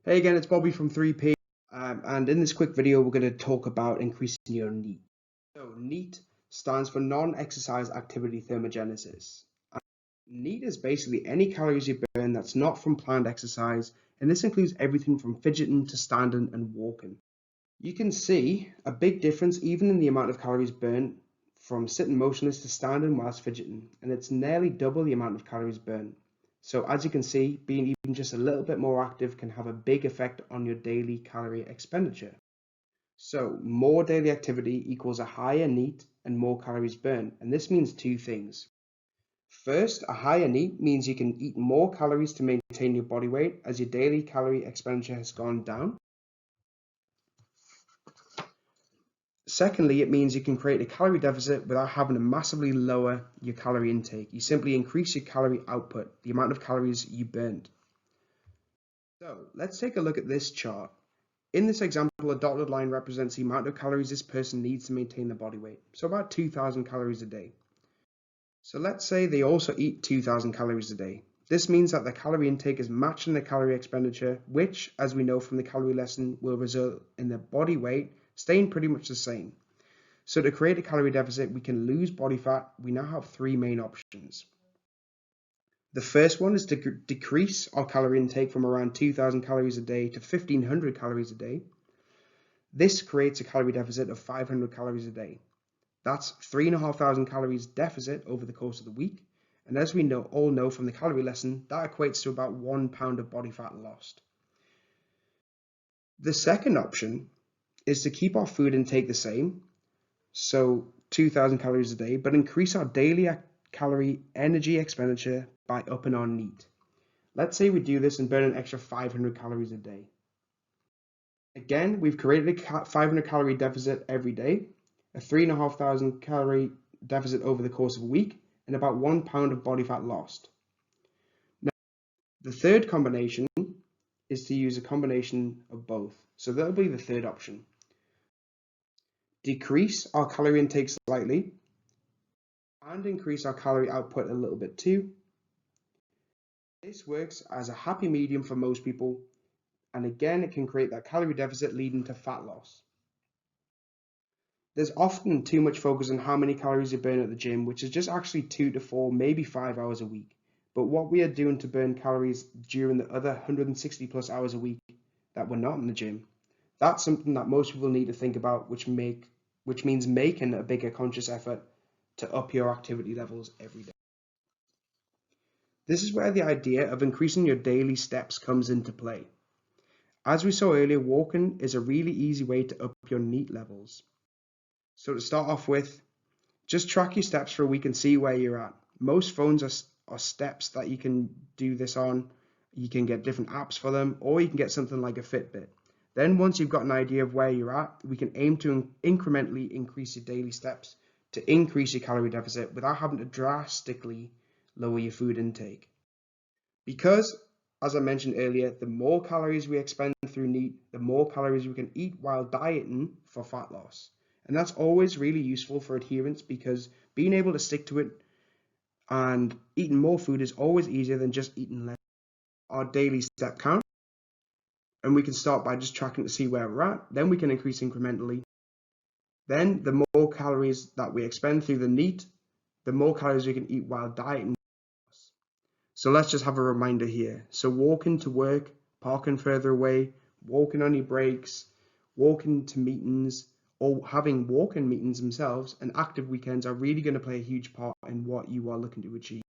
Hey again, it's Bobby from 3P, and in this quick video, we're going to talk about increasing your NEAT. So, NEAT stands for Non-Exercise Activity Thermogenesis. NEAT is basically any calories you burn that's not from planned exercise, and this includes everything from fidgeting to standing and walking. You can see a big difference even in the amount of calories burned from sitting motionless to standing whilst fidgeting, and it's nearly double the amount of calories burned. So as you can see, being even just a little bit more active can have a big effect on your daily calorie expenditure. So more daily activity equals a higher NEAT and more calories burned, and this means two things. First, a higher NEAT means you can eat more calories to maintain your body weight as your daily calorie expenditure has gone down. Secondly, it means you can create a calorie deficit without having to massively lower your calorie intake. You simply increase your calorie output, the amount of calories you burned. So let's take a look at this chart. In this example, a dotted line represents the amount of calories this person needs to maintain their body weight. So about 2,000 calories a day. So let's say they also eat 2,000 calories a day. This means that their calorie intake is matching their calorie expenditure, which, as we know from the calorie lesson, will result in their body weight staying pretty much the same. So to create a calorie deficit, we can lose body fat. We now have three main options. The first one is to decrease our calorie intake from around 2,000 calories a day to 1,500 calories a day. This creates a calorie deficit of 500 calories a day. That's 3,500 calories deficit over the course of the week. And as we all know from the calorie lesson, that equates to about 1 pound of body fat lost. The second option is to keep our food intake the same, so 2,000 calories a day, but increase our daily calorie energy expenditure by upping our NEAT. Let's say we do this and burn an extra 500 calories a day. Again, we've created a 500 calorie deficit every day, a 3,500 calorie deficit over the course of a week, and about 1 pound of body fat lost. Now, the third combination is to use a combination of both. So that'll be the third option. Decrease our calorie intake slightly and increase our calorie output a little bit too. This works as a happy medium for most people, and again, it can create that calorie deficit leading to fat loss. There's often too much focus on how many calories you burn at the gym, which is just actually 2 to 4, maybe 5 hours a week. But what we are doing to burn calories during the other 160 plus hours a week that we're not in the gym, that's something that most people need to think about, which means making a bigger conscious effort to up your activity levels every day. This is where the idea of increasing your daily steps comes into play. As we saw earlier, walking is a really easy way to up your NEAT levels. So to start off with, just track your steps for a week and see where you're at. Most phones are steps that you can do this on. You can get different apps for them, or you can get something like a Fitbit. Then once you've got an idea of where you're at, we can aim to incrementally increase your daily steps to increase your calorie deficit without having to drastically lower your food intake. Because, as I mentioned earlier, the more calories we expend through NEAT, the more calories we can eat while dieting for fat loss. And that's always really useful for adherence because being able to stick to it and eating more food is always easier than just eating less. Our daily step count, and we can start by just tracking to see where we're at. Then we can increase incrementally. Then the more calories that we expend through the NEAT, the more calories we can eat while dieting. So let's just have a reminder here. So walking to work, parking further away, walking on your breaks, walking to meetings, or having walk-in meetings themselves and active weekends are really going to play a huge part in what you are looking to achieve.